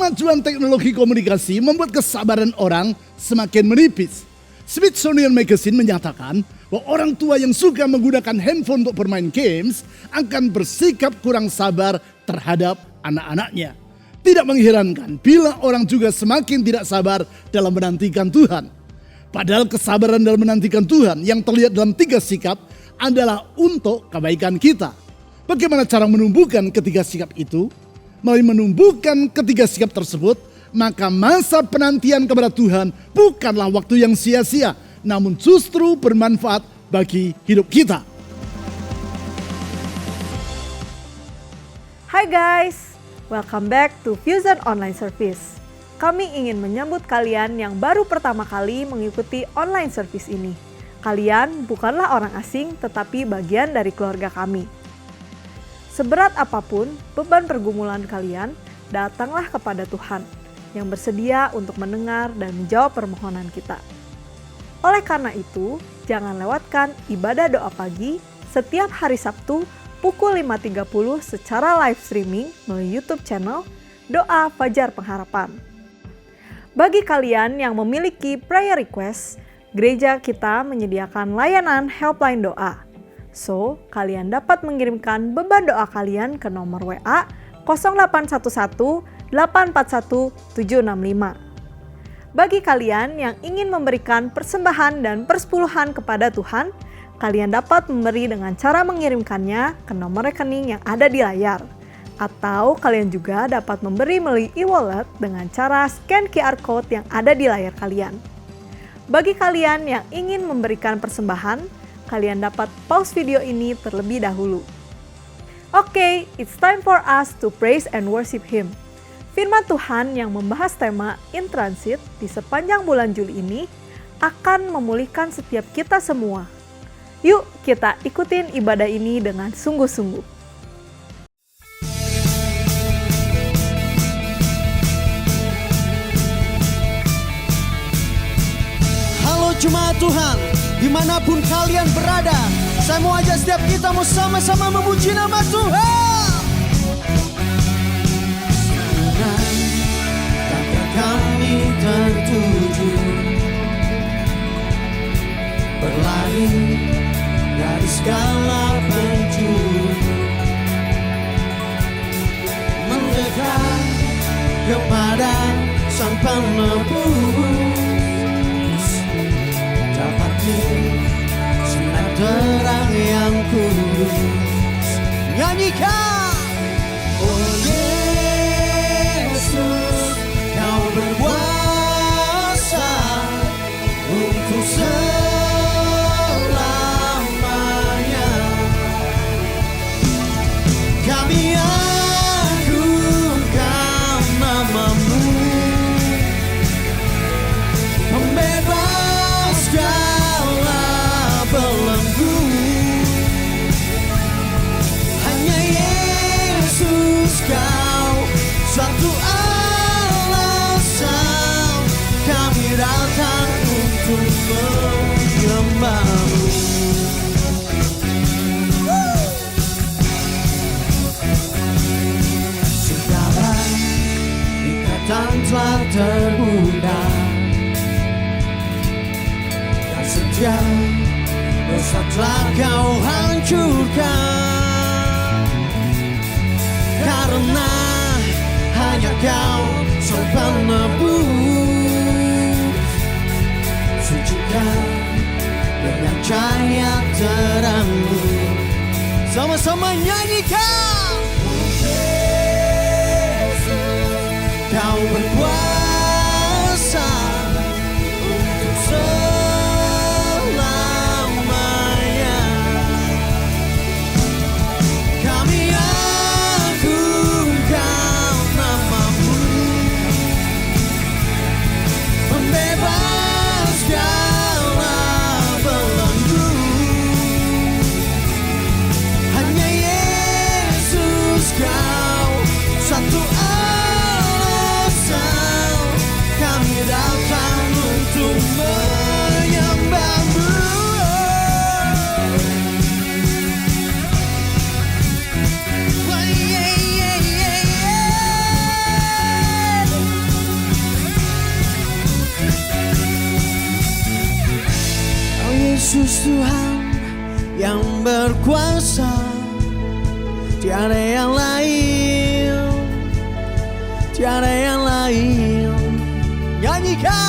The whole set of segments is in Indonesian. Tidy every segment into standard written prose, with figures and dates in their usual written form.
Kemajuan teknologi komunikasi membuat kesabaran orang semakin menipis. Smithsonian Magazine menyatakan bahwa orang tua yang suka menggunakan handphone untuk bermain games akan bersikap kurang sabar terhadap anak-anaknya. Tidak mengherankan bila orang juga semakin tidak sabar dalam menantikan Tuhan. Padahal kesabaran dalam menantikan Tuhan yang terlihat dalam 3 sikap adalah untuk kebaikan kita. Bagaimana cara menumbuhkan ketiga sikap itu? Melalui menumbuhkan ketiga sikap tersebut, maka masa penantian kepada Tuhan bukanlah waktu yang sia-sia, namun justru bermanfaat bagi hidup kita. Hai guys, welcome back to Fusion Online Service. Kami ingin menyambut kalian yang baru pertama kali mengikuti online service ini. Kalian bukanlah orang asing, tetapi bagian dari keluarga kami. Seberat apapun beban pergumulan kalian, datanglah kepada Tuhan yang bersedia untuk mendengar dan menjawab permohonan kita. Oleh karena itu, jangan lewatkan ibadah doa pagi setiap hari Sabtu pukul 5.30 secara live streaming melalui YouTube channel Doa Fajar Pengharapan. Bagi kalian yang memiliki prayer request, gereja kita menyediakan layanan helpline doa. So, kalian dapat mengirimkan beban doa kalian ke nomor WA 0811 841 765. Bagi kalian yang ingin memberikan persembahan dan persepuluhan kepada Tuhan, kalian dapat memberi dengan cara mengirimkannya ke nomor rekening yang ada di layar. Atau kalian juga dapat memberi melalui e-wallet dengan cara scan QR Code yang ada di layar kalian. Bagi kalian yang ingin memberikan persembahan, kalian dapat pause video ini terlebih dahulu. Oke, it's time for us to praise and worship Him. Firman Tuhan yang membahas tema In Transit di sepanjang bulan Juli ini akan memulihkan setiap kita semua. Yuk kita ikutin ibadah ini dengan sungguh-sungguh. Halo jemaat Tuhan, dimanapun kalian berada, saya mau ajak setiap kita mau sama-sama memuji nama Tuhan. Takkan kami tertuju berlari dari segala penjuru, mendekat kepada Sang Penebus, dapati sinar terang yang kudus. Nyanyikan, oh Yesus, Kau berkuasa untuk selamanya. Kami agungkan nama-Mu, pembebas segala belenggu. Hanya Yesus Kau satu alasan kami datang untuk menyembah-Mu. Segala ikatan telah terbuka dan setiap dosa telah Kau hancurkan, karena hanya Kau Sang Penebus. Sucikan dengan cahaya terang-Mu. Sama-sama nyanyikan, oh Yesus, Kau berkuasa untuk selamanya. Kami agungkan nama-Mu, pembebas segala belenggu. Hanya Yesus Kau satu alasan Yesus Tuhan yang berkuasa, tiada yang lain, tiada yang lain. Nyanyikan.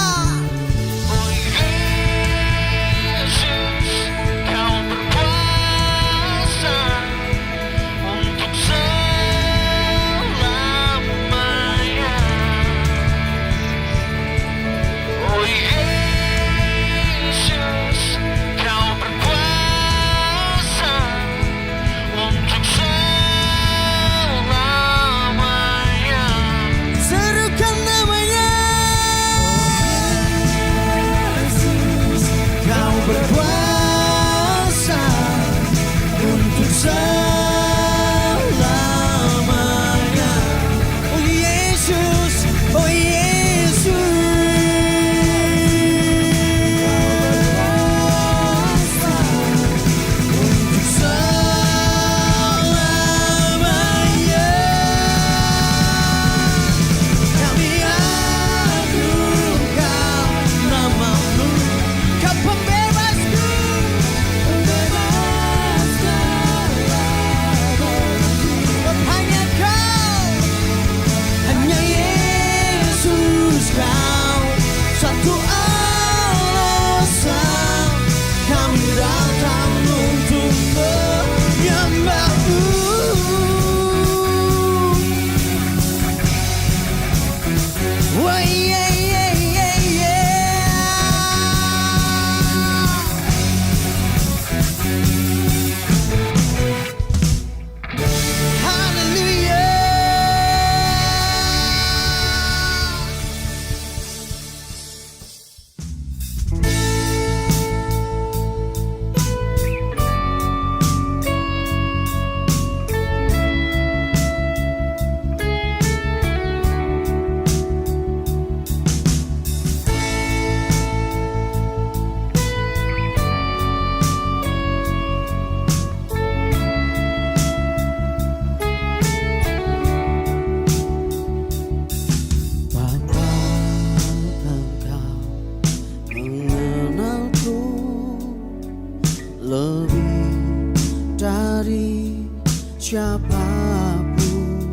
Siapapun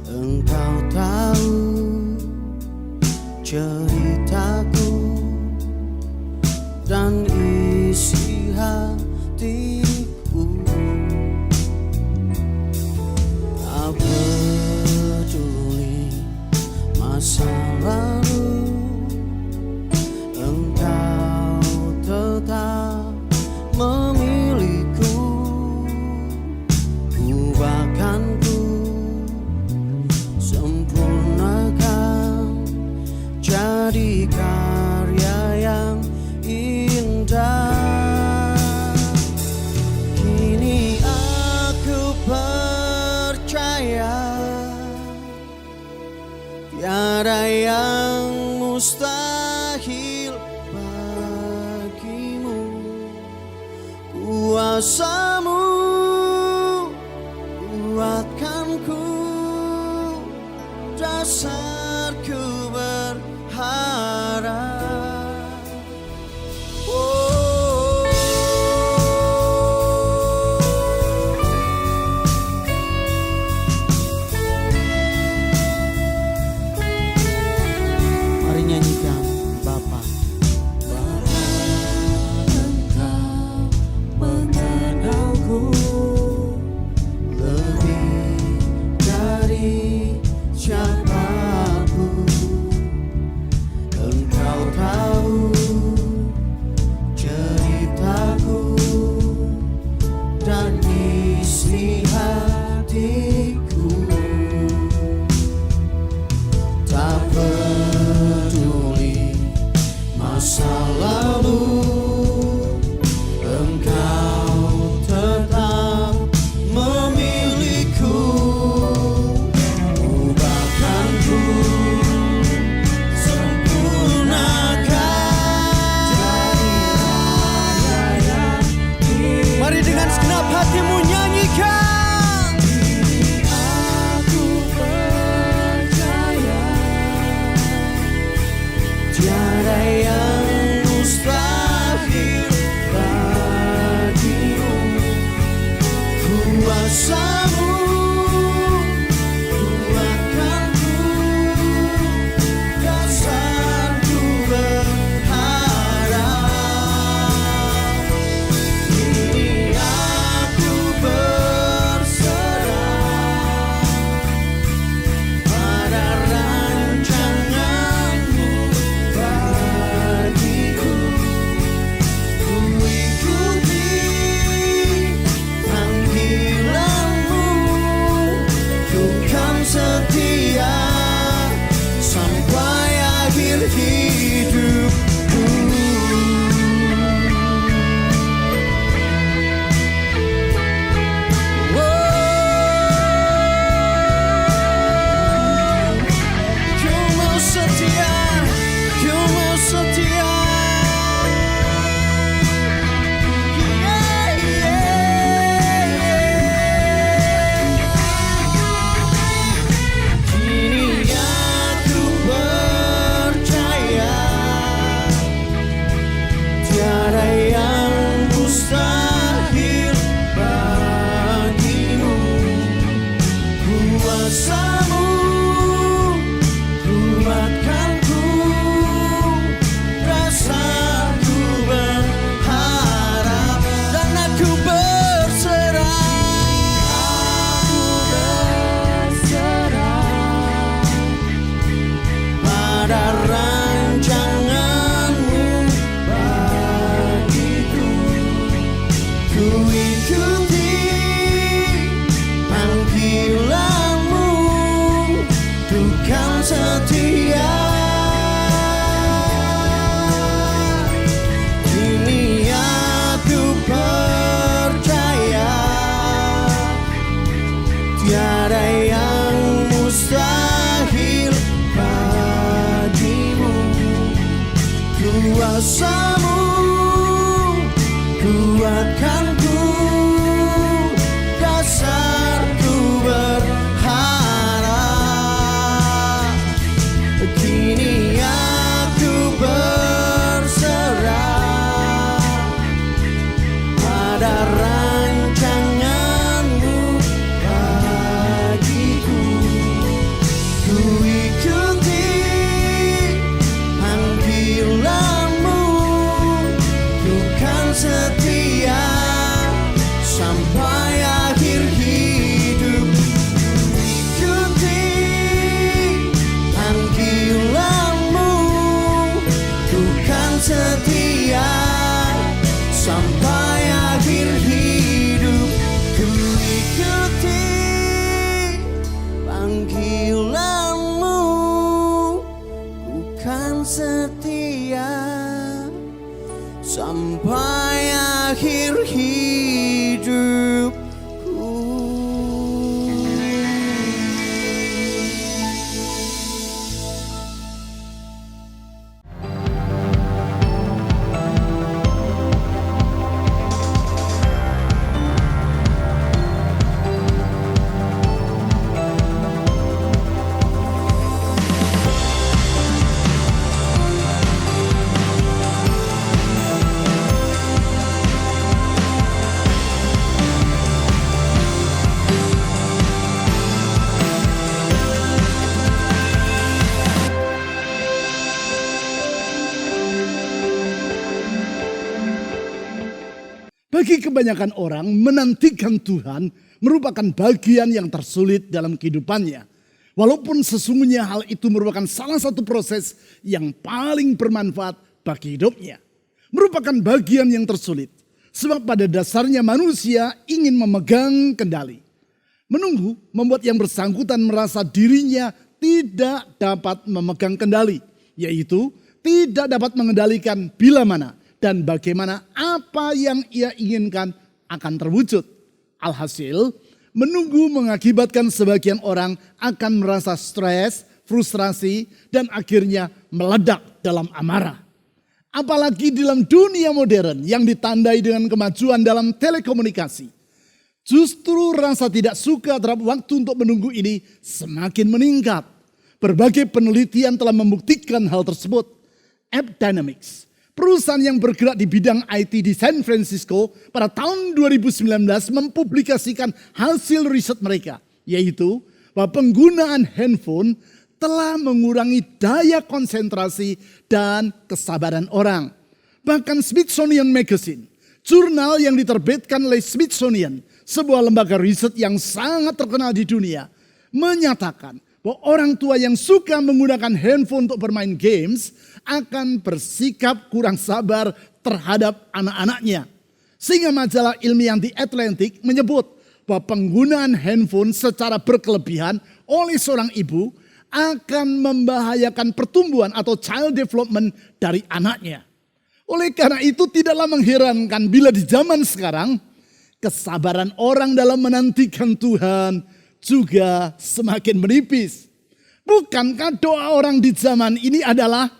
engkau tahu ceritaku dan isi hatiku. Tak peduli masa lalu, engkau tetap memiliku. Bahkan ku sempurnakan jadi karya yang indah. Kini aku percaya tiada yang mustahil bagimu. Kuasamu kuatkanku, dasarku berharap. Oh. Mari nyanyikan Bapa. Engkau mengenalku siapapun, panggilanmu bukan setia sampai akhir hidupku. Bagi kebanyakan orang, menantikan Tuhan merupakan bagian yang tersulit dalam kehidupannya. Walaupun sesungguhnya hal itu merupakan salah satu proses yang paling bermanfaat bagi hidupnya. Merupakan bagian yang tersulit. Sebab pada dasarnya manusia ingin memegang kendali. Menunggu membuat yang bersangkutan merasa dirinya tidak dapat memegang kendali. Yaitu tidak dapat mengendalikan bila mana dan bagaimana apa yang ia inginkan akan terwujud. Alhasil, menunggu mengakibatkan sebagian orang akan merasa stres, frustrasi, dan akhirnya meledak dalam amarah. Apalagi dalam dunia modern yang ditandai dengan kemajuan dalam telekomunikasi. Justru rasa tidak suka terhadap waktu untuk menunggu ini semakin meningkat. Berbagai penelitian telah membuktikan hal tersebut. AppDynamics, perusahaan yang bergerak di bidang IT di San Francisco pada tahun 2019 mempublikasikan hasil riset mereka. Yaitu bahwa penggunaan handphone telah mengurangi daya konsentrasi dan kesabaran orang. Bahkan Smithsonian Magazine, jurnal yang diterbitkan oleh Smithsonian, sebuah lembaga riset yang sangat terkenal di dunia, menyatakan bahwa orang tua yang suka menggunakan handphone untuk bermain games akan bersikap kurang sabar terhadap anak-anaknya. Sehingga majalah ilmiah The Atlantic menyebut bahwa penggunaan handphone secara berkelebihan oleh seorang ibu akan membahayakan pertumbuhan atau child development dari anaknya. Oleh karena itu tidaklah mengherankan bila di zaman sekarang kesabaran orang dalam menantikan Tuhan juga semakin menipis. Bukankah doa orang di zaman ini adalah,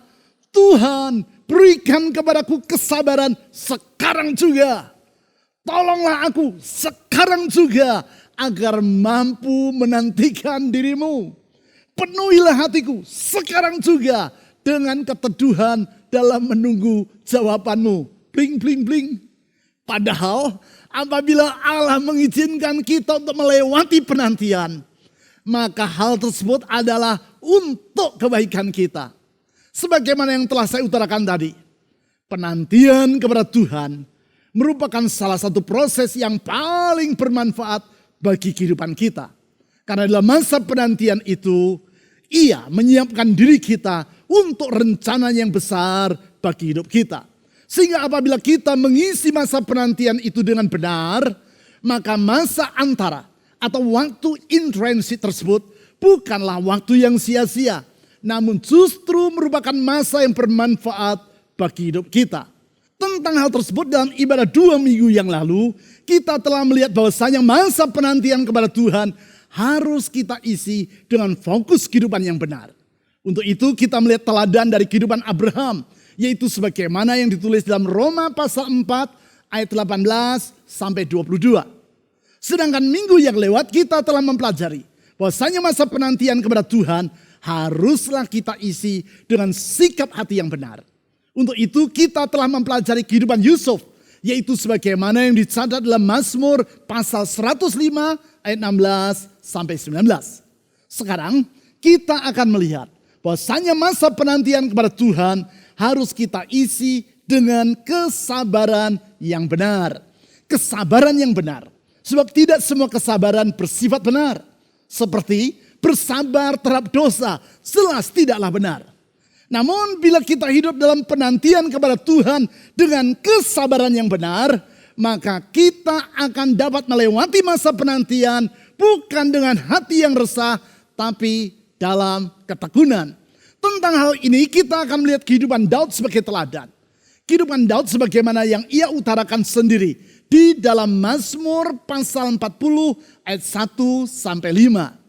Tuhan berikan kepadaku kesabaran sekarang juga. Tolonglah aku sekarang juga agar mampu menantikan dirimu. Penuhilah hatiku sekarang juga dengan keteduhan dalam menunggu jawabanmu. Bling, bling, bling. Padahal apabila Allah mengizinkan kita untuk melewati penantian, maka hal tersebut adalah untuk kebaikan kita. Sebagaimana yang telah saya utarakan tadi, penantian kepada Tuhan merupakan salah satu proses yang paling bermanfaat bagi kehidupan kita. Karena dalam masa penantian itu, Ia menyiapkan diri kita untuk rencana yang besar bagi hidup kita. Sehingga apabila kita mengisi masa penantian itu dengan benar, maka masa antara atau waktu in transit tersebut bukanlah waktu yang sia-sia, namun justru merupakan masa yang bermanfaat bagi hidup kita. Tentang hal tersebut dalam ibadah 2 minggu yang lalu, kita telah melihat bahwasanya masa penantian kepada Tuhan harus kita isi dengan fokus kehidupan yang benar. Untuk itu kita melihat teladan dari kehidupan Abraham, yaitu sebagaimana yang ditulis dalam Roma pasal 4 ayat 18 sampai 22. Sedangkan minggu yang lewat kita telah mempelajari bahwasanya masa penantian kepada Tuhan haruslah kita isi dengan sikap hati yang benar. Untuk itu kita telah mempelajari kehidupan Yusuf, yaitu sebagaimana yang dicatat dalam Mazmur pasal 105 ayat 16 sampai 19. Sekarang kita akan melihat bahwasanya masa penantian kepada Tuhan harus kita isi dengan kesabaran yang benar. Kesabaran yang benar. Sebab tidak semua kesabaran bersifat benar. Seperti bersabar terhadap dosa jelas tidaklah benar. Namun bila kita hidup dalam penantian kepada Tuhan dengan kesabaran yang benar, maka kita akan dapat melewati masa penantian bukan dengan hati yang resah, tapi dalam ketekunan. Tentang hal ini kita akan melihat kehidupan Daud sebagai teladan. Kehidupan Daud sebagaimana yang ia utarakan sendiri di dalam Mazmur pasal 40 ayat 1 sampai 5.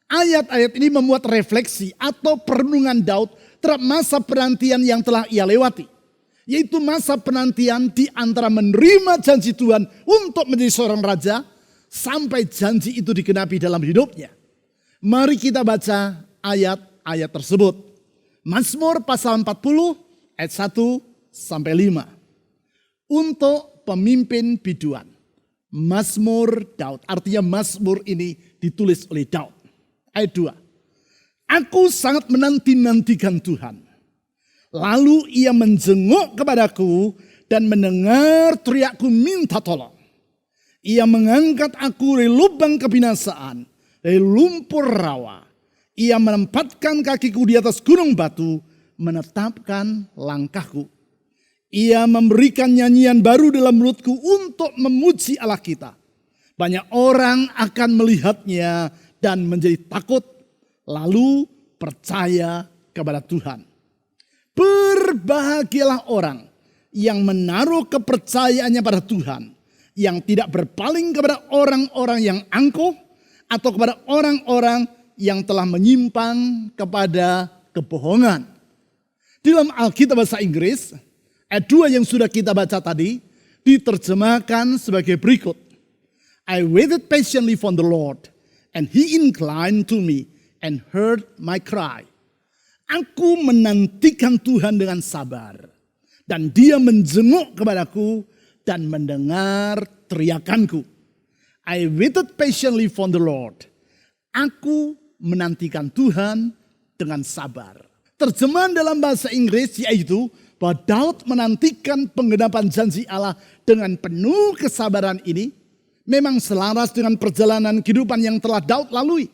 Ayat-ayat ini memuat refleksi atau perenungan Daud terhadap masa penantian yang telah ia lewati. Yaitu masa penantian di antara menerima janji Tuhan untuk menjadi seorang raja sampai janji itu digenapi dalam hidupnya. Mari kita baca ayat-ayat tersebut. Mazmur pasal 40 ayat 1 sampai 5. Untuk pemimpin biduan. Mazmur Daud. Artinya Mazmur ini ditulis oleh Daud. Ayat 2. Aku sangat menanti-nantikan Tuhan. Lalu ia menjenguk kepadaku dan mendengar teriakku minta tolong. Ia mengangkat aku dari lubang kebinasaan, dari lumpur rawa. Ia menempatkan kakiku di atas gunung batu, menetapkan langkahku. Ia memberikan nyanyian baru dalam mulutku untuk memuji Allah kita. Banyak orang akan melihatnya dan menjadi takut, lalu percaya kepada Tuhan. Berbahagialah orang yang menaruh kepercayaannya pada Tuhan, yang tidak berpaling kepada orang-orang yang angkuh atau kepada orang-orang yang telah menyimpang kepada kebohongan. Di dalam Alkitab bahasa Inggris, ayat 2 yang sudah kita baca tadi diterjemahkan sebagai berikut. I waited patiently for the Lord, and He inclined to me and heard my cry. Aku menantikan Tuhan dengan sabar, dan Dia menjenguk kepadaku dan mendengar teriakanku. I waited patiently for the Lord. Aku menantikan Tuhan dengan sabar. Terjemahan dalam bahasa Inggris yaitu bahwa Daud menantikan penggenapan janji Allah dengan penuh kesabaran ini memang selaras dengan perjalanan kehidupan yang telah Daud lalui.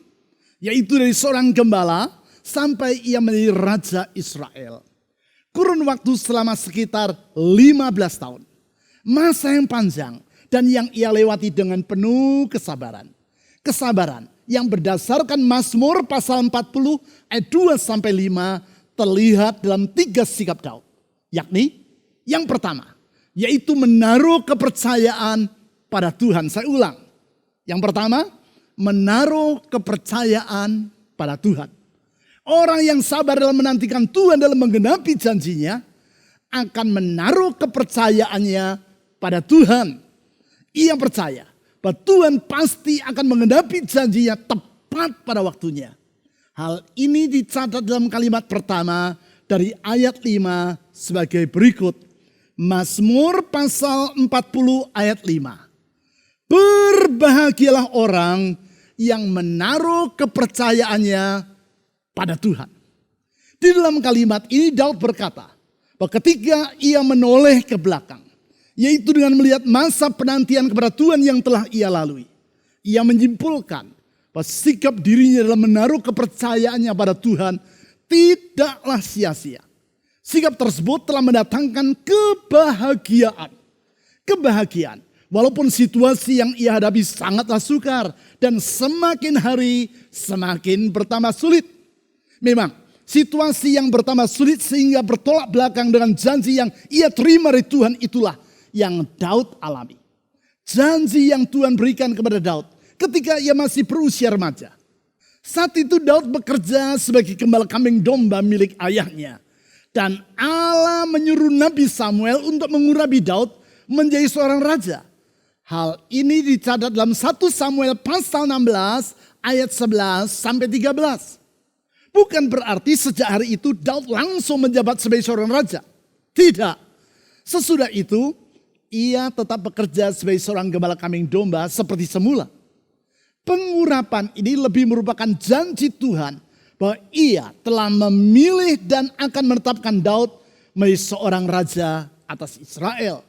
Yaitu dari seorang gembala sampai ia menjadi raja Israel. Kurun waktu selama sekitar 15 tahun. Masa yang panjang dan yang ia lewati dengan penuh kesabaran. Kesabaran yang berdasarkan Mazmur pasal 40 ayat 2 sampai 5 terlihat dalam 3 sikap Daud. Yakni yang pertama, yaitu menaruh kepercayaan pada Tuhan. Saya ulang. Yang pertama, menaruh kepercayaan pada Tuhan. Orang yang sabar dalam menantikan Tuhan dalam menggenapi janjinya akan menaruh kepercayaannya pada Tuhan. Ia percaya bahwa Tuhan pasti akan menggenapi janjinya tepat pada waktunya. Hal ini dicatat dalam kalimat pertama dari ayat 5 sebagai berikut. Mazmur pasal 40 ayat 5. Berbahagialah orang yang menaruh kepercayaannya pada Tuhan. Di dalam kalimat ini Daud berkata bahwa ketika ia menoleh ke belakang, yaitu dengan melihat masa penantian kepada Tuhan yang telah ia lalui, ia menyimpulkan bahwa sikap dirinya dalam menaruh kepercayaannya pada Tuhan tidaklah sia-sia. Sikap tersebut telah mendatangkan kebahagiaan. Kebahagiaan. Walaupun situasi yang ia hadapi sangatlah sukar dan semakin hari semakin bertambah sulit. Memang situasi yang bertambah sulit sehingga bertolak belakang dengan janji yang ia terima dari Tuhan itulah yang Daud alami. Janji yang Tuhan berikan kepada Daud ketika ia masih berusia remaja. Saat itu Daud bekerja sebagai gembala kambing domba milik ayahnya. Dan Allah menyuruh Nabi Samuel untuk mengurapi Daud menjadi seorang raja. Hal ini dicatat dalam 1 Samuel pasal 16 ayat 11 sampai 13. Bukan berarti sejak hari itu Daud langsung menjabat sebagai seorang raja. Tidak. Sesudah itu ia tetap bekerja sebagai seorang gembala kambing domba seperti semula. Pengurapan ini lebih merupakan janji Tuhan bahwa ia telah memilih dan akan menetapkan Daud menjadi seorang raja atas Israel.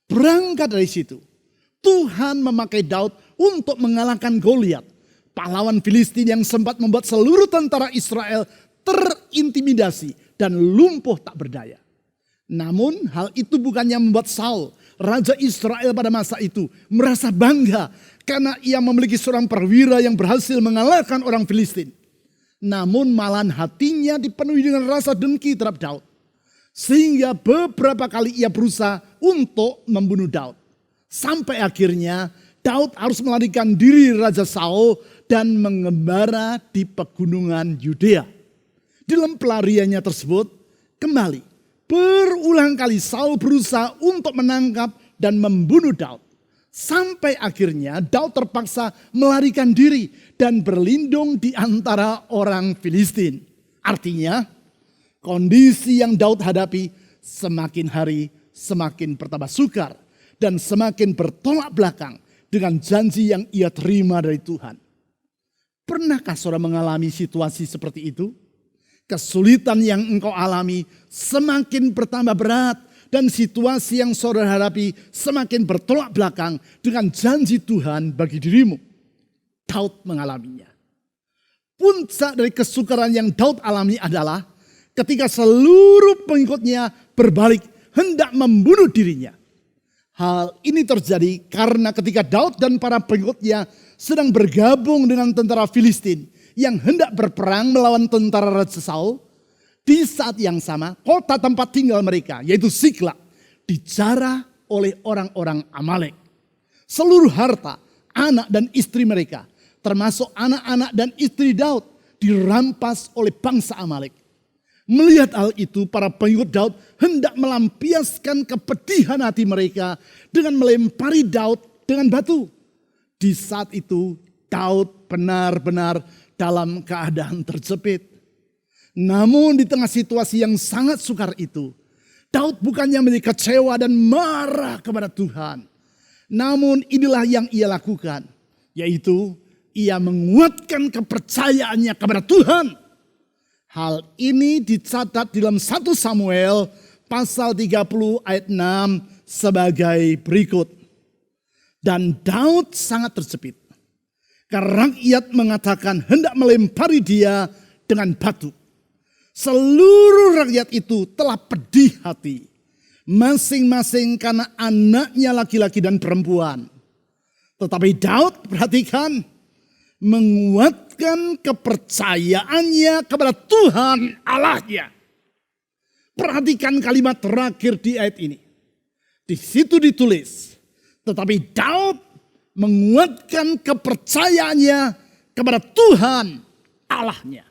Berangkat dari situ, Tuhan memakai Daud untuk mengalahkan Goliat, pahlawan Filistin yang sempat membuat seluruh tentara Israel terintimidasi dan lumpuh tak berdaya. Namun hal itu bukannya membuat Saul, raja Israel pada masa itu, merasa bangga karena ia memiliki seorang perwira yang berhasil mengalahkan orang Filistin. Namun malahan hatinya dipenuhi dengan rasa dengki terhadap Daud. Sehingga beberapa kali ia berusaha untuk membunuh Daud. Sampai akhirnya Daud harus melarikan diri Raja Saul dan mengembara di pegunungan Yudea. Dalam pelariannya tersebut, kembali berulang kali Saul berusaha untuk menangkap dan membunuh Daud. Sampai akhirnya Daud terpaksa melarikan diri dan berlindung di antara orang Filistin. Artinya, kondisi yang Daud hadapi semakin hari semakin bertambah sukar dan semakin bertolak belakang dengan janji yang ia terima dari Tuhan. Pernahkah saudara mengalami situasi seperti itu? Kesulitan yang engkau alami semakin bertambah berat dan situasi yang saudara hadapi semakin bertolak belakang dengan janji Tuhan bagi dirimu. Daud mengalaminya. Puncak dari kesukaran yang Daud alami adalah ketika seluruh pengikutnya berbalik hendak membunuh dirinya. Hal ini terjadi karena ketika Daud dan para pengikutnya sedang bergabung dengan tentara Filistin yang hendak berperang melawan tentara Raja Saul, di saat yang sama kota tempat tinggal mereka yaitu Siklag dijarah oleh orang-orang Amalek. Seluruh harta, anak dan istri mereka termasuk anak-anak dan istri Daud dirampas oleh bangsa Amalek. Melihat hal itu, para pengikut Daud hendak melampiaskan kepedihan hati mereka dengan melempari Daud dengan batu. Di saat itu Daud benar-benar dalam keadaan terjepit. Namun di tengah situasi yang sangat sukar itu, Daud bukannya menjadi kecewa dan marah kepada Tuhan. Namun inilah yang ia lakukan, yaitu ia menguatkan kepercayaannya kepada Tuhan. Hal ini dicatat dalam 1 Samuel pasal 30 ayat 6 sebagai berikut. Dan Daud sangat terjepit. Karena rakyat mengatakan hendak melempari dia dengan batu. Seluruh rakyat itu telah pedih hati. Masing-masing karena anaknya laki-laki dan perempuan. Tetapi Daud, perhatikan, menguatkan kepercayaannya kepada Tuhan Allahnya. Perhatikan kalimat terakhir di ayat ini. Di situ ditulis, tetapi Daud menguatkan kepercayaannya kepada Tuhan Allahnya.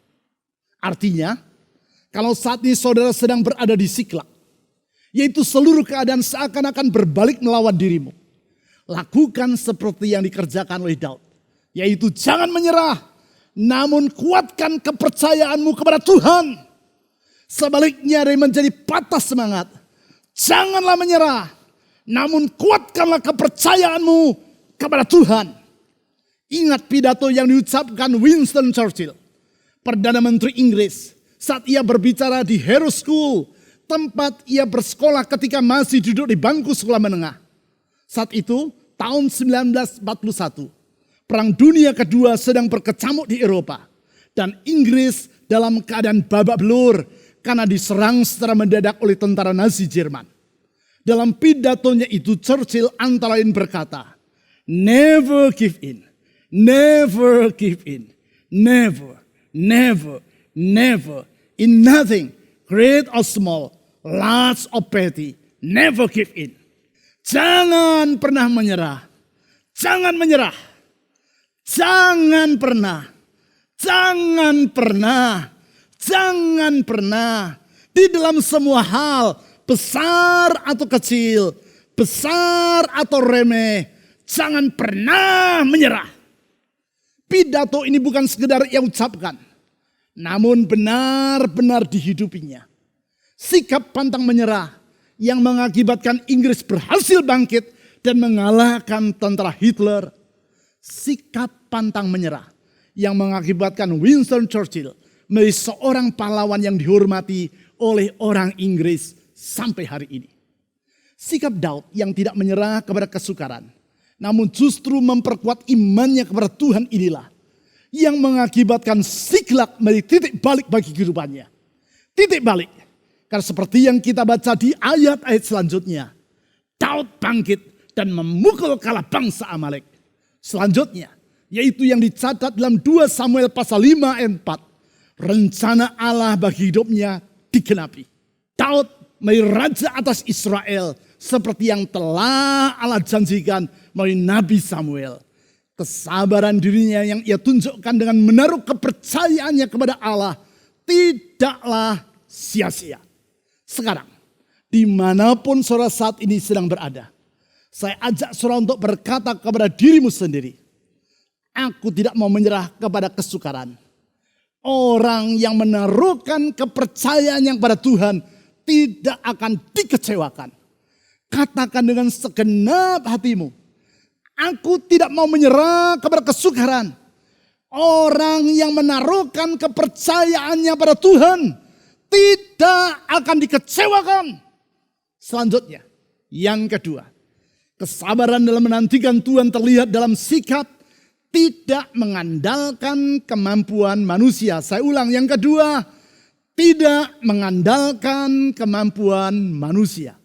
Artinya, kalau saat ini saudara sedang berada di Siklag, yaitu seluruh keadaan seakan-akan berbalik melawan dirimu, lakukan seperti yang dikerjakan oleh Daud. Yaitu jangan menyerah, namun kuatkan kepercayaanmu kepada Tuhan. Sebaliknya dari menjadi patah semangat, janganlah menyerah, namun kuatkanlah kepercayaanmu kepada Tuhan. Ingat pidato yang diucapkan Winston Churchill, Perdana Menteri Inggris, saat ia berbicara di Harrow School, tempat ia bersekolah ketika masih duduk di bangku sekolah menengah. Saat itu, tahun 1941. Perang Dunia Kedua sedang berkecamuk di Eropa. Dan Inggris dalam keadaan babak belur karena diserang secara mendadak oleh tentara Nazi Jerman. Dalam pidatonya itu Churchill antara lain berkata, "Never give in, never give in, never, never, never, in nothing, great or small, large or petty, never give in." Jangan pernah menyerah, jangan menyerah. Jangan pernah, jangan pernah, jangan pernah. Di dalam semua hal, besar atau kecil, besar atau remeh, jangan pernah menyerah. Pidato ini bukan sekedar ia ucapkan, namun benar-benar dihidupinya. Sikap pantang menyerah yang mengakibatkan Inggris berhasil bangkit dan mengalahkan tentara Hitler. Sikap pantang menyerah yang mengakibatkan Winston Churchill menjadi seorang pahlawan yang dihormati oleh orang Inggris sampai hari ini. Sikap Daud yang tidak menyerah kepada kesukaran, namun justru memperkuat imannya kepada Tuhan inilah yang mengakibatkan Siklag menjadi titik balik bagi kehidupannya. Titik balik, karena seperti yang kita baca di ayat-ayat selanjutnya, Daud bangkit dan memukul kala bangsa Amalek. Selanjutnya, yaitu yang dicatat dalam 2 Samuel pasal 5 ayat 4. Rencana Allah bagi hidupnya digenapi. Daud menjadi raja atas Israel seperti yang telah Allah janjikan melalui Nabi Samuel. Kesabaran dirinya yang ia tunjukkan dengan menaruh kepercayaannya kepada Allah tidaklah sia-sia. Sekarang, dimanapun saudara saat ini sedang berada, saya ajak saudara untuk berkata kepada dirimu sendiri, aku tidak mau menyerah kepada kesukaran. Orang yang menaruhkan kepercayaan yang pada Tuhan tidak akan dikecewakan. Katakan dengan segenap hatimu, aku tidak mau menyerah kepada kesukaran. Orang yang menaruhkan kepercayaannya pada Tuhan tidak akan dikecewakan. Selanjutnya, yang kedua, kesabaran dalam menantikan Tuhan terlihat dalam sikap tidak mengandalkan kemampuan manusia. Saya ulang, yang kedua, tidak mengandalkan kemampuan manusia.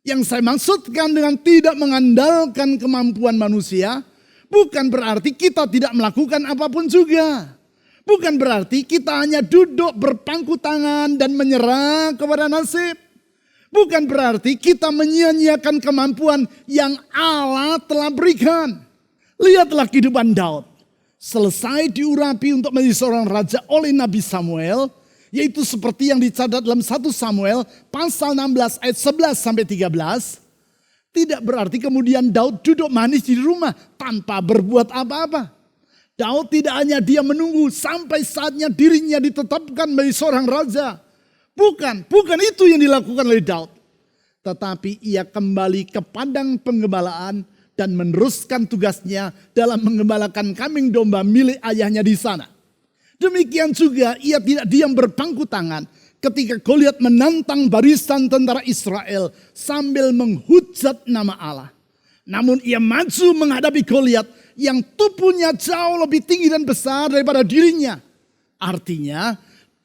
Yang saya maksudkan dengan tidak mengandalkan kemampuan manusia, bukan berarti kita tidak melakukan apapun juga. Bukan berarti kita hanya duduk berpangku tangan dan menyerah kepada nasib. Bukan berarti kita menyia-nyiakan kemampuan yang Allah telah berikan. Lihatlah kehidupan Daud. Selesai diurapi untuk menjadi seorang raja oleh Nabi Samuel, yaitu seperti yang dicatat dalam 1 Samuel pasal 16 ayat 11 sampai 13. Tidak berarti kemudian Daud duduk manis di rumah tanpa berbuat apa-apa. Daud tidak hanya dia menunggu sampai saatnya dirinya ditetapkan menjadi seorang raja. Bukan itu yang dilakukan oleh Daud. Tetapi ia kembali ke padang penggembalaan dan meneruskan tugasnya dalam menggembalakan kambing domba milik ayahnya di sana. Demikian juga ia tidak diam berpangku tangan ketika Goliat menantang barisan tentara Israel sambil menghujat nama Allah. Namun ia maju menghadapi Goliat yang tubuhnya jauh lebih tinggi dan besar daripada dirinya. Artinya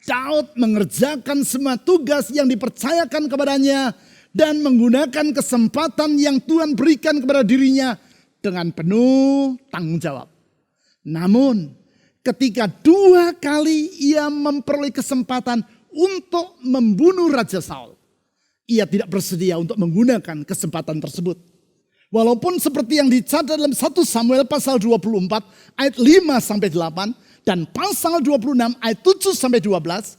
Daud mengerjakan semua tugas yang dipercayakan kepadanya dan menggunakan kesempatan yang Tuhan berikan kepada dirinya dengan penuh tanggung jawab. Namun ketika 2 kali ia memperoleh kesempatan untuk membunuh Raja Saul, ia tidak bersedia untuk menggunakan kesempatan tersebut. Walaupun seperti yang dicatat dalam 1 Samuel pasal 24 ayat 5 sampai 8 dan pasal 26 ayat 7 sampai 12,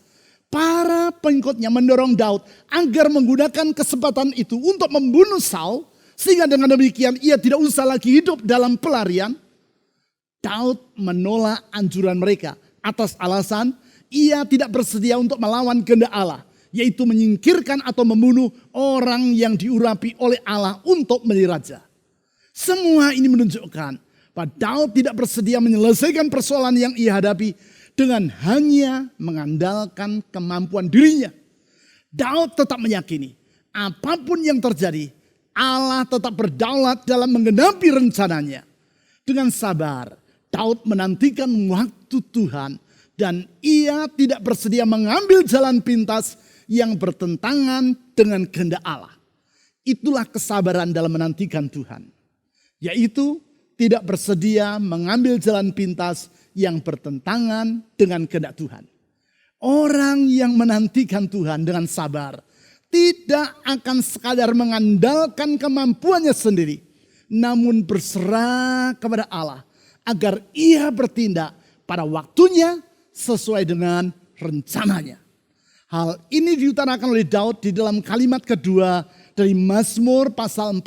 para pengikutnya mendorong Daud agar menggunakan kesempatan itu untuk membunuh Saul, sehingga dengan demikian ia tidak usah lagi hidup dalam pelarian. Daud menolak anjuran mereka atas alasan ia tidak bersedia untuk melawan kehendak Allah, yaitu menyingkirkan atau membunuh orang yang diurapi oleh Allah untuk menjadi raja. Semua ini menunjukkan bahwa Daud tidak bersedia menyelesaikan persoalan yang ia hadapi dengan hanya mengandalkan kemampuan dirinya. Daud tetap meyakini apapun yang terjadi, Allah tetap berdaulat dalam menggenapi rencananya. Dengan sabar, Daud menantikan waktu Tuhan dan ia tidak bersedia mengambil jalan pintas yang bertentangan dengan kehendak Allah. Itulah kesabaran dalam menantikan Tuhan, yaitu tidak bersedia mengambil jalan pintas yang bertentangan dengan kehendak Tuhan. Orang yang menantikan Tuhan dengan sabar tidak akan sekadar mengandalkan kemampuannya sendiri, namun berserah kepada Allah agar ia bertindak pada waktunya sesuai dengan rencananya. Hal ini diutarakan oleh Daud di dalam kalimat kedua dari Mazmur pasal 40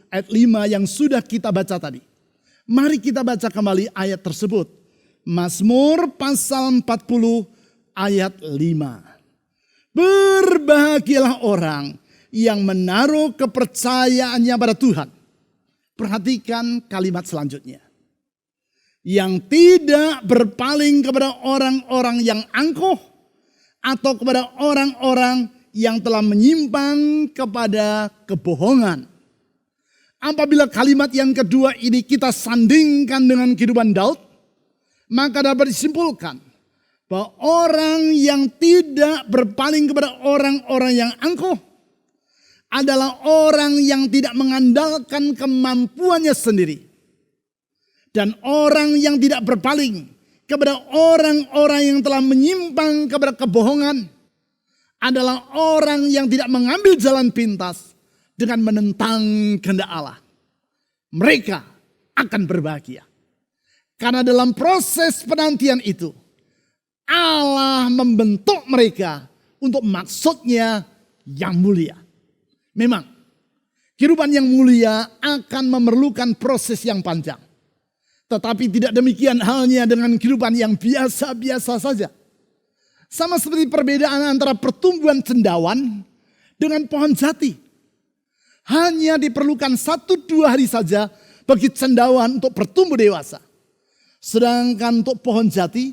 ayat 5 yang sudah kita baca tadi. Mari kita baca kembali ayat tersebut. Mazmur pasal 40 ayat 5. Berbahagialah orang yang menaruh kepercayaannya pada Tuhan. Perhatikan kalimat selanjutnya. Yang tidak berpaling kepada orang-orang yang angkuh atau kepada orang-orang yang telah menyimpang kepada kebohongan. Apabila kalimat yang kedua ini kita sandingkan dengan kehidupan Daud, maka dapat disimpulkan bahwa orang yang tidak berpaling kepada orang-orang yang angkuh adalah orang yang tidak mengandalkan kemampuannya sendiri. Dan orang yang tidak berpaling kepada orang-orang yang telah menyimpang kepada kebohongan adalah orang yang tidak mengambil jalan pintas dengan menentang kehendak Allah. Mereka akan berbahagia. Karena dalam proses penantian itu, Allah membentuk mereka untuk maksudnya yang mulia. Memang, kehidupan yang mulia akan memerlukan proses yang panjang. Tetapi tidak demikian halnya dengan kehidupan yang biasa-biasa saja. Sama seperti perbedaan antara pertumbuhan cendawan dengan pohon jati. Hanya diperlukan 1-2 hari saja bagi cendawan untuk bertumbuh dewasa. Sedangkan untuk pohon jati,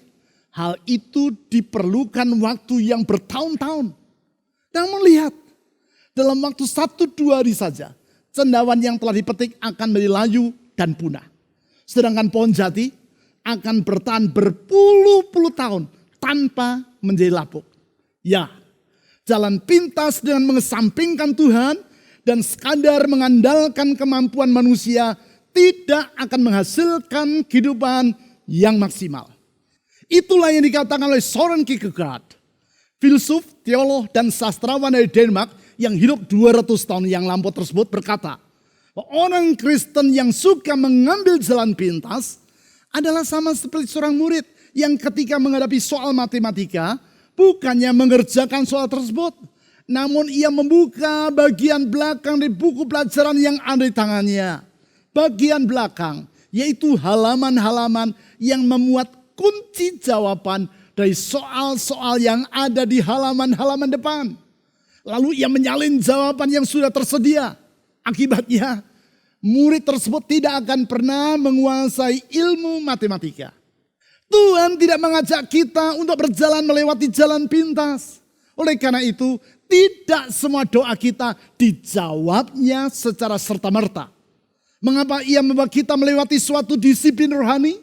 hal itu diperlukan waktu yang bertahun-tahun. Namun lihat, dalam waktu 1-2 hari saja, cendawan yang telah dipetik akan menjadi layu dan punah. Sedangkan pohon jati akan bertahan berpuluh-puluh tahun tanpa menjadi lapuk. Ya, jalan pintas dengan mengesampingkan Tuhan dan sekadar mengandalkan kemampuan manusia tidak akan menghasilkan kehidupan yang maksimal. Itulah yang dikatakan oleh Søren Kierkegaard, filsuf, teolog, dan sastrawan dari Denmark yang hidup 200 tahun yang lampau tersebut berkata, orang Kristen yang suka mengambil jalan pintas adalah sama seperti seorang murid yang ketika menghadapi soal matematika bukannya mengerjakan soal tersebut, namun ia membuka bagian belakang dari buku pelajaran yang ada di tangannya. Bagian belakang yaitu halaman-halaman yang memuat kunci jawaban dari soal-soal yang ada di halaman-halaman depan. Lalu ia menyalin jawaban yang sudah tersedia. Akibatnya murid tersebut tidak akan pernah menguasai ilmu matematika. Tuhan tidak mengajak kita untuk berjalan melewati jalan pintas. Oleh karena itu, tidak semua doa kita dijawabnya secara serta-merta. Mengapa ia membawa kita melewati suatu disiplin rohani?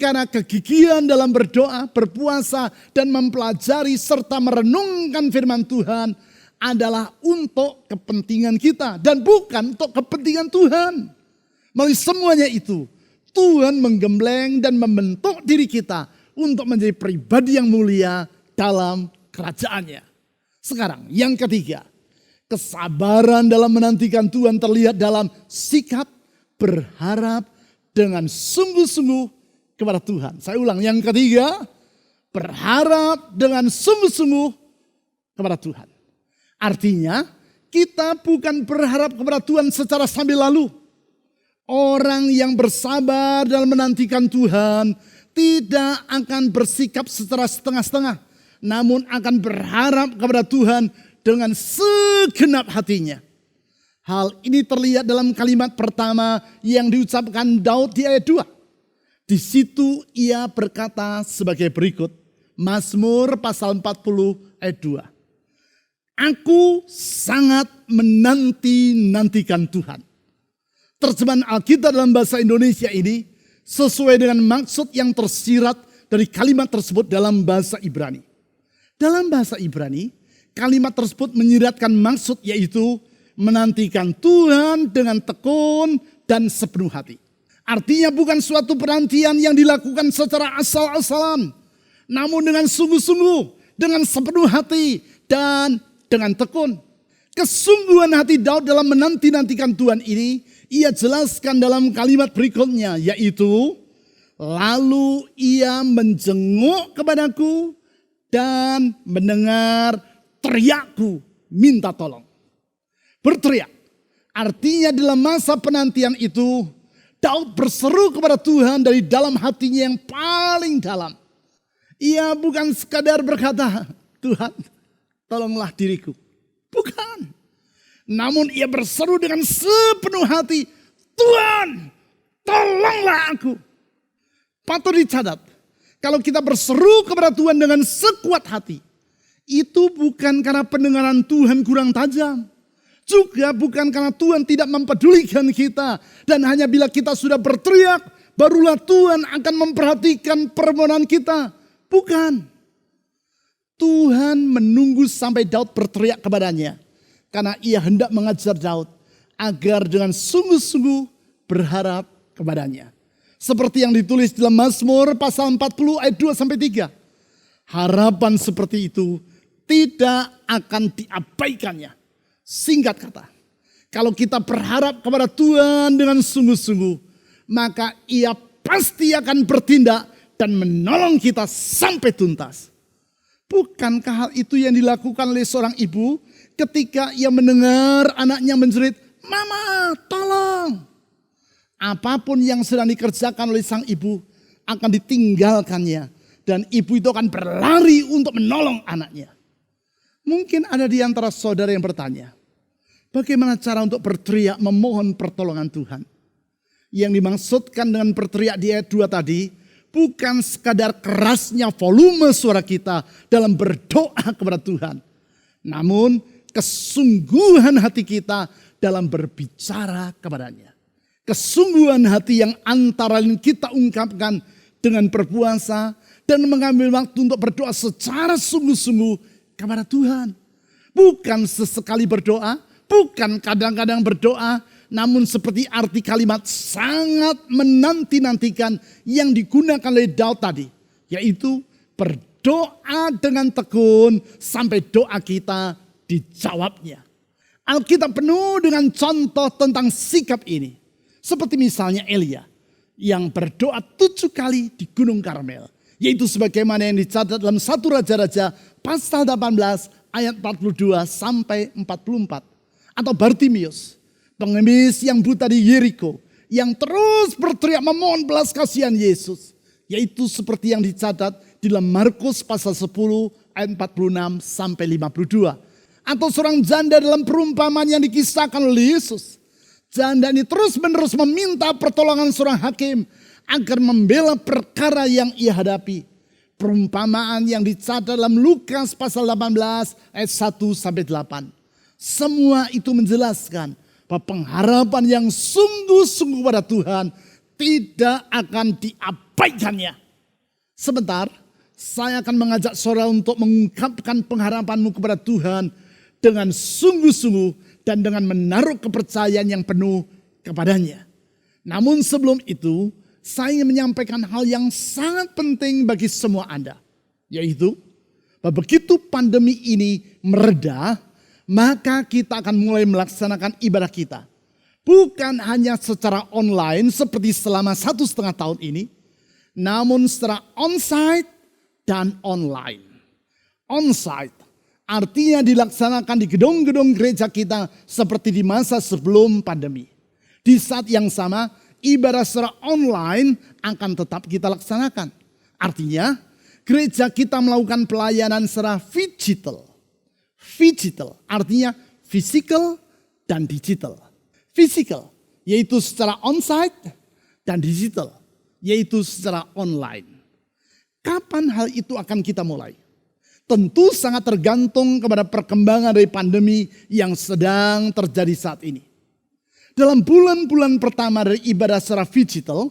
Karena kegigihan dalam berdoa, berpuasa, dan mempelajari serta merenungkan firman Tuhan adalah untuk kepentingan kita dan bukan untuk kepentingan Tuhan. Melalui semuanya itu, Tuhan menggembleng dan membentuk diri kita untuk menjadi pribadi yang mulia dalam kerajaannya. Sekarang yang ketiga, kesabaran dalam menantikan Tuhan terlihat dalam sikap berharap dengan sungguh-sungguh kepada Tuhan. Saya ulang, yang ketiga, berharap dengan sungguh-sungguh kepada Tuhan. Artinya, kita bukan berharap kepada Tuhan secara sambil lalu. Orang yang bersabar dalam menantikan Tuhan tidak akan bersikap secara setengah-setengah, namun akan berharap kepada Tuhan dengan segenap hatinya. Hal ini terlihat dalam kalimat pertama yang diucapkan Daud di ayat 2. Di situ ia berkata sebagai berikut, Mazmur pasal 40 ayat 2. Aku sangat menanti-nantikan Tuhan. Terjemahan Alkitab dalam bahasa Indonesia ini sesuai dengan maksud yang tersirat dari kalimat tersebut dalam bahasa Ibrani. Dalam bahasa Ibrani, kalimat tersebut menyiratkan maksud yaitu menantikan Tuhan dengan tekun dan sepenuh hati. Artinya bukan suatu penantian yang dilakukan secara asal-asalan, namun dengan sungguh-sungguh, dengan sepenuh hati dan dengan tekun. Kesungguhan hati Daud dalam menanti-nantikan Tuhan ini ia jelaskan dalam kalimat berikutnya, yaitu lalu ia menjenguk kepadaku dan mendengar teriakku minta tolong. Berteriak, artinya dalam masa penantian itu Daud berseru kepada Tuhan dari dalam hatinya yang paling dalam. Ia bukan sekadar berkata, Tuhan tolonglah diriku. Bukan. Namun ia berseru dengan sepenuh hati, Tuhan tolonglah aku. Patut dicatat, kalau kita berseru kepada Tuhan dengan sekuat hati, itu bukan karena pendengaran Tuhan kurang tajam. Juga bukan karena Tuhan tidak mempedulikan kita. Dan hanya bila kita sudah berteriak, barulah Tuhan akan memperhatikan permohonan kita. Bukan. Tuhan menunggu sampai Daud berteriak kepadanya. Karena ia hendak mengajar Daud agar dengan sungguh-sungguh berharap kepadanya. Seperti yang ditulis dalam Mazmur pasal 40 ayat 2-3. Harapan seperti itu tidak akan diabaikannya. Singkat kata, kalau kita berharap kepada Tuhan dengan sungguh-sungguh, maka Ia pasti akan bertindak dan menolong kita sampai tuntas. Bukankah hal itu yang dilakukan oleh seorang ibu ketika ia mendengar anaknya menjerit, "Mama, tolong!" Apapun yang sedang dikerjakan oleh sang ibu akan ditinggalkannya. Dan ibu itu akan berlari untuk menolong anaknya. Mungkin ada di antara saudara yang bertanya, bagaimana cara untuk berteriak memohon pertolongan Tuhan? Yang dimaksudkan dengan berteriak di ayat 2 tadi, bukan sekadar kerasnya volume suara kita dalam berdoa kepada Tuhan. Namun kesungguhan hati kita dalam berbicara kepadanya. Kesungguhan hati yang antara lain kita ungkapkan dengan berpuasa dan mengambil waktu untuk berdoa secara sungguh-sungguh kepada Tuhan. Bukan sesekali berdoa, bukan kadang-kadang berdoa, namun seperti arti kalimat sangat menanti-nantikan yang digunakan oleh Daud tadi. Yaitu berdoa dengan tekun sampai doa kita dijawabnya. Alkitab penuh dengan contoh tentang sikap ini. Seperti misalnya Elia yang berdoa 7 kali di Gunung Karmel. Yaitu sebagaimana yang dicatat dalam 1 Raja-Raja pasal 18 ayat 42-44. Atau Bartimius, pengemis yang buta di Yeriko, yang terus berteriak memohon belas kasihan Yesus. Yaitu seperti yang dicatat di dalam Markus pasal 10 ayat 46-52. Atau seorang janda dalam perumpamaan yang dikisahkan oleh Yesus. Janda ini terus-menerus meminta pertolongan seorang hakim agar membela perkara yang ia hadapi. Perumpamaan yang dicatat dalam Lukas pasal 18 ayat 1-8. Semua itu menjelaskan bahwa pengharapan yang sungguh-sungguh pada Tuhan tidak akan diabaikannya. Sebentar, saya akan mengajak saudara untuk mengungkapkan pengharapanmu kepada Tuhan dengan sungguh-sungguh dan dengan menaruh kepercayaan yang penuh kepadanya. Namun sebelum itu, saya ingin menyampaikan hal yang sangat penting bagi semua Anda. Yaitu, bahwa begitu pandemi ini mereda, maka kita akan mulai melaksanakan ibadah kita. Bukan hanya secara online seperti selama 1,5 tahun ini, namun secara onsite dan online. Onsite artinya dilaksanakan di gedung-gedung gereja kita seperti di masa sebelum pandemi. Di saat yang sama, ibadah secara online akan tetap kita laksanakan. Artinya, gereja kita melakukan pelayanan secara digital. Digital artinya physical dan digital. Physical yaitu secara onsite dan digital yaitu secara online. Kapan hal itu akan kita mulai? Tentu sangat tergantung kepada perkembangan dari pandemi yang sedang terjadi saat ini. Dalam bulan-bulan pertama dari ibadah secara digital,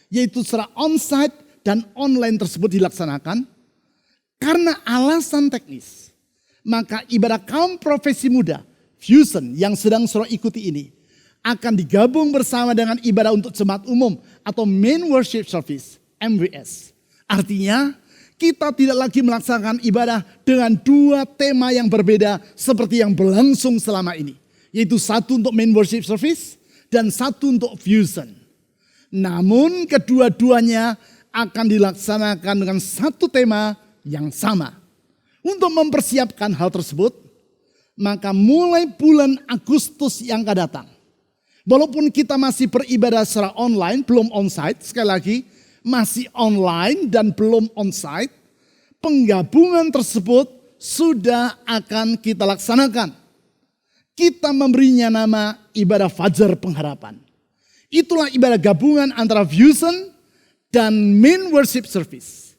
yaitu secara onsite dan online tersebut dilaksanakan, karena alasan teknis, maka ibadah kaum profesi muda, Fusion yang sedang saudara ikuti ini, akan digabung bersama dengan ibadah untuk jemaat umum atau Main Worship Service, MWS. Artinya, kita tidak lagi melaksanakan ibadah dengan 2 tema yang berbeda seperti yang berlangsung selama ini. Yaitu 1 untuk Main Worship Service dan 1 untuk Fusion. Namun kedua-duanya akan dilaksanakan dengan 1 tema yang sama. Untuk mempersiapkan hal tersebut, maka mulai bulan Agustus yang akan datang. Walaupun kita masih beribadah secara online, belum onsite, sekali lagi, masih online dan belum onsite, penggabungan tersebut sudah akan kita laksanakan. Kita memberinya nama ibadah Fajar Pengharapan. Itulah ibadah gabungan antara Fusion dan Main Worship Service.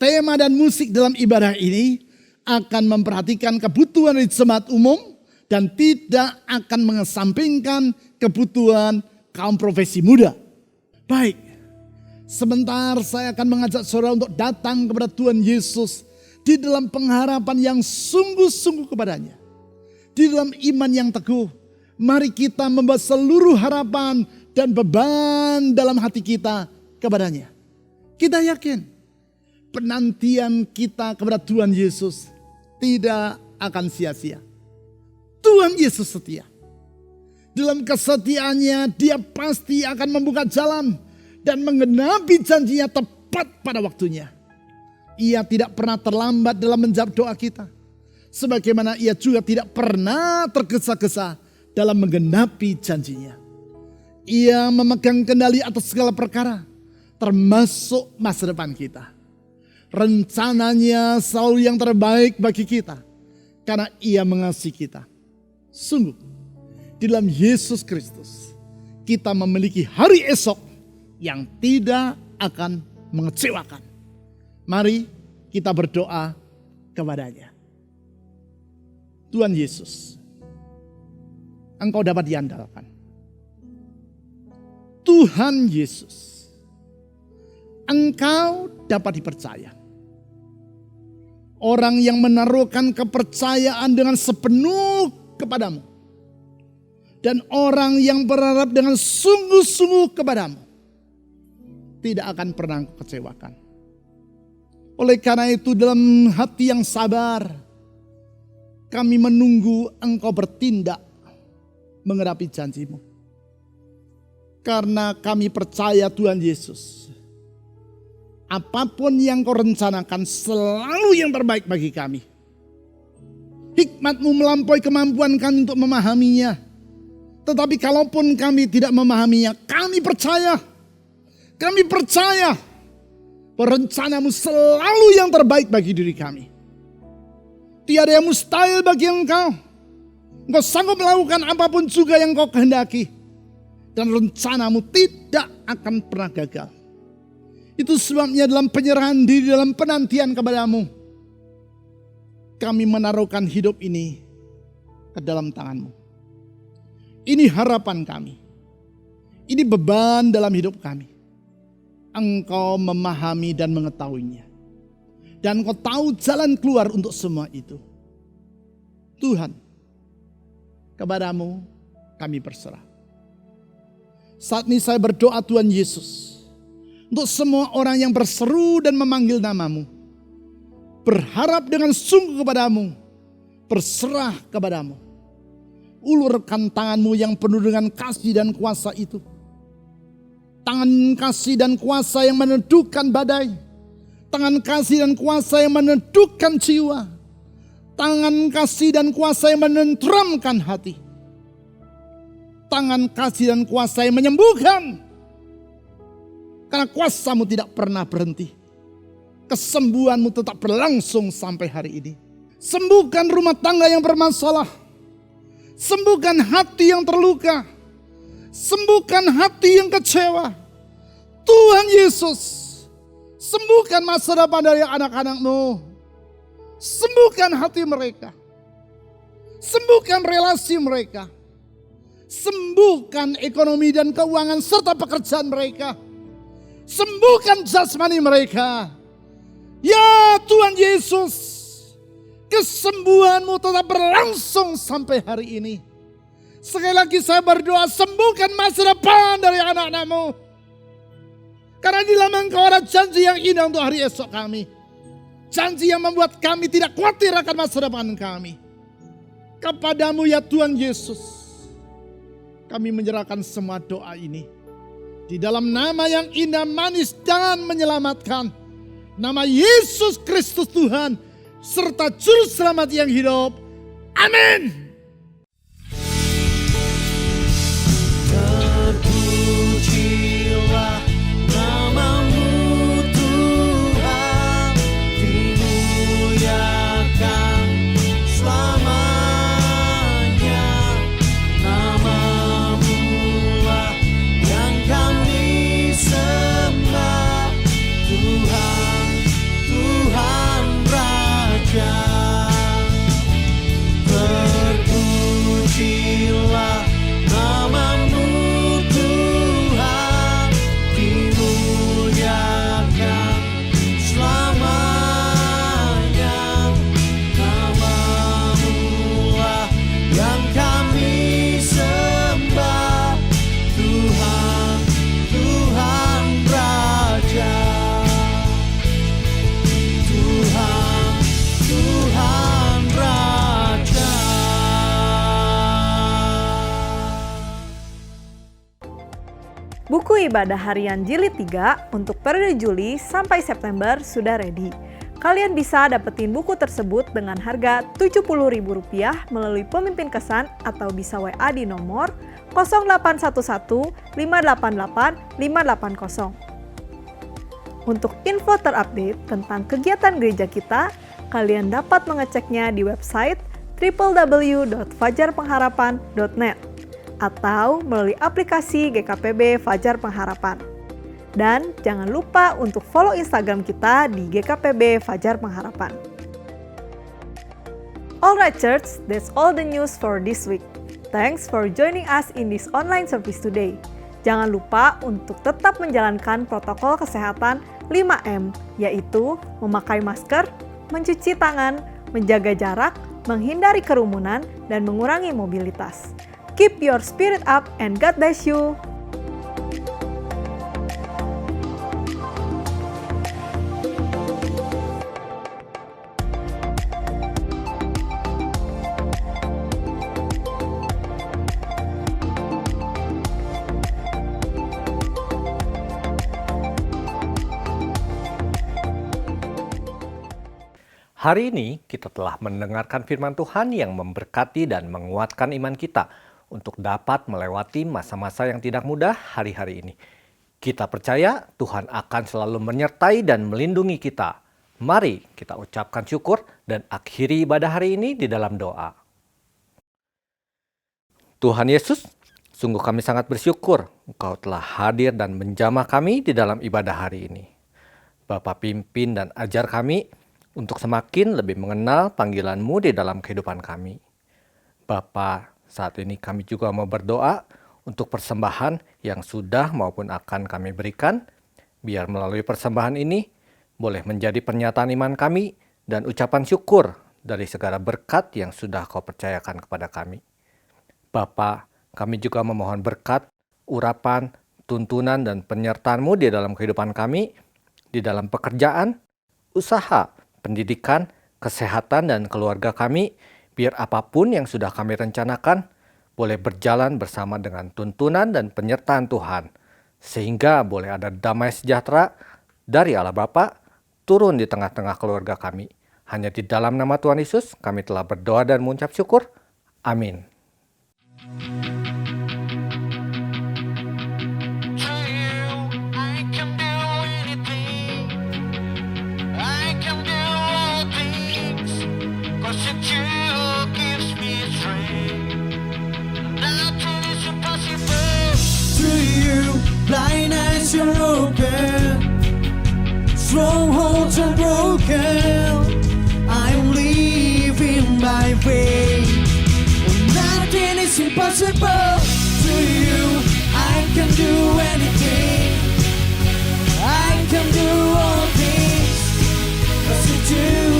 Tema dan musik dalam ibadah ini akan memperhatikan kebutuhan dari jemaat umum dan tidak akan mengesampingkan kebutuhan kaum profesi muda. Baik. Sebentar saya akan mengajak saudara untuk datang kepada Tuhan Yesus di dalam pengharapan yang sungguh-sungguh kepadanya. Di dalam iman yang teguh, mari kita membawa seluruh harapan dan beban dalam hati kita kepadanya. Kita yakin penantian kita kepada Tuhan Yesus tidak akan sia-sia. Tuhan Yesus setia. Dalam kesetiaannya dia pasti akan membuka jalan dan menggenapi janjinya tepat pada waktunya. Ia tidak pernah terlambat dalam menjawab doa kita. Sebagaimana ia juga tidak pernah tergesa-gesa dalam menggenapi janjinya. Ia memegang kendali atas segala perkara, termasuk masa depan kita. Rencananya selalu yang terbaik bagi kita, karena ia mengasihi kita. Sungguh, di dalam Yesus Kristus, kita memiliki hari esok yang tidak akan mengecewakan. Mari kita berdoa kepadanya. Tuhan Yesus, Engkau dapat diandalkan. Tuhan Yesus, Engkau dapat dipercaya. Orang yang menaruhkan kepercayaan dengan sepenuh kepadamu. Dan orang yang berharap dengan sungguh-sungguh kepadamu tidak akan pernah kecewakan. Oleh karena itu dalam hati yang sabar kami menunggu Engkau bertindak mengenapi janjimu. Karena kami percaya Tuhan Yesus, apapun yang Kau rencanakan selalu yang terbaik bagi kami. Hikmat-Mu melampaui kemampuan kami untuk memahaminya. Tetapi kalaupun kami tidak memahaminya, kami percaya. Kami percaya rencana-Mu selalu yang terbaik bagi diri kami. Tiada yang mustahil bagi Engkau. Engkau sanggup melakukan apapun juga yang Kau kehendaki. Dan rencana-Mu tidak akan pernah gagal. Itu sebabnya dalam penyerahan diri, dalam penantian kepada-Mu, kami menaruhkan hidup ini ke dalam tangan-Mu. Ini harapan kami. Ini beban dalam hidup kami. Engkau memahami dan mengetahuinya. Dan Engkau tahu jalan keluar untuk semua itu. Tuhan, kepada-Mu kami berserah. Saat ini saya berdoa Tuhan Yesus, untuk semua orang yang berseru dan memanggil nama-Mu, berharap dengan sungguh kepada-Mu, berserah kepada-Mu. Ulurkan tangan-Mu yang penuh dengan kasih dan kuasa itu. Tangan kasih dan kuasa yang meneduhkan badai. Tangan kasih dan kuasa yang meneduhkan jiwa. Tangan kasih dan kuasa yang menenteramkan hati. Tangan kasih dan kuasa yang menyembuhkan. Karena kuasa-Mu tidak pernah berhenti. Kesembuhan-Mu tetap berlangsung sampai hari ini. Sembuhkan rumah tangga yang bermasalah. Sembuhkan hati yang terluka. Sembuhkan hati yang kecewa. Tuhan Yesus, sembuhkan masa depan dari anak-anak-Mu. Sembuhkan hati mereka. Sembuhkan relasi mereka. Sembuhkan ekonomi dan keuangan serta pekerjaan mereka. Sembuhkan jasmani mereka. Ya Tuhan Yesus, kesembuhan-Mu tetap berlangsung sampai hari ini. Sekali lagi saya berdoa, sembuhkan masa depan dari anak-anak-Mu. Karena di dalam Engkau ada janji yang indah untuk hari esok kami. Janji yang membuat kami tidak khawatir akan masa depan kami. Kepada-Mu ya Tuhan Yesus, kami menyerahkan semua doa ini. Di dalam nama yang indah, manis dan menyelamatkan. Nama Yesus Kristus Tuhan, serta Juru Selamat yang hidup. Amin. Terpujilah nama-Mu Tuhan, dimuliakan selamanya. Nama-Mu lah yang kami sembah, Tuhan, Tuhan Raja. Terpujilah nama-Mu Tuhan, dimuliakan selamanya. Nama-Mu lah yang kami sembah, Tuhan, Tuhan Raja. Buku ibadah harian jilid 3 untuk periode Juli sampai September sudah ready. Kalian bisa dapetin buku tersebut dengan harga Rp70.000 melalui pemimpin kesan atau bisa WA di nomor 0811 588 580. Untuk info terupdate tentang kegiatan gereja kita, kalian dapat mengeceknya di website www.fajarpengharapan.net atau melalui aplikasi GKPB Fajar Pengharapan. Dan jangan lupa untuk follow Instagram kita di GKPB Fajar Pengharapan. Alright church, that's all the news for this week. Thanks for joining us in this online service today. Jangan lupa untuk tetap menjalankan protokol kesehatan 5M, yaitu memakai masker, mencuci tangan, menjaga jarak, menghindari kerumunan, dan mengurangi mobilitas. Keep your spirit up and God bless you. Hari ini kita telah mendengarkan firman Tuhan yang memberkati dan menguatkan iman kita untuk dapat melewati masa-masa yang tidak mudah hari-hari ini. Kita percaya Tuhan akan selalu menyertai dan melindungi kita. Mari kita ucapkan syukur dan akhiri ibadah hari ini di dalam doa. Tuhan Yesus, sungguh kami sangat bersyukur Engkau telah hadir dan menjamah kami di dalam ibadah hari ini. Bapa, pimpin dan ajar kami untuk semakin lebih mengenal panggilan-Mu di dalam kehidupan kami. Bapa, saat ini kami juga mau berdoa untuk persembahan yang sudah maupun akan kami berikan, biar melalui persembahan ini boleh menjadi pernyataan iman kami dan ucapan syukur dari segala berkat yang sudah Kau percayakan kepada kami. Bapa, kami juga memohon berkat, urapan, tuntunan dan penyertaan-Mu di dalam kehidupan kami, di dalam pekerjaan, usaha, pendidikan, kesehatan, dan keluarga kami, biar apapun yang sudah kami rencanakan boleh berjalan bersama dengan tuntunan dan penyertaan Tuhan, sehingga boleh ada damai sejahtera dari Allah Bapa turun di tengah-tengah keluarga kami. Hanya di dalam nama Tuhan Yesus kami telah berdoa dan mengucap syukur. Amin. Blind eyes are open, strongholds are broken. I'm living by faith. Nothing is impossible to you. I can do anything. I can do all things. 'Cause you do.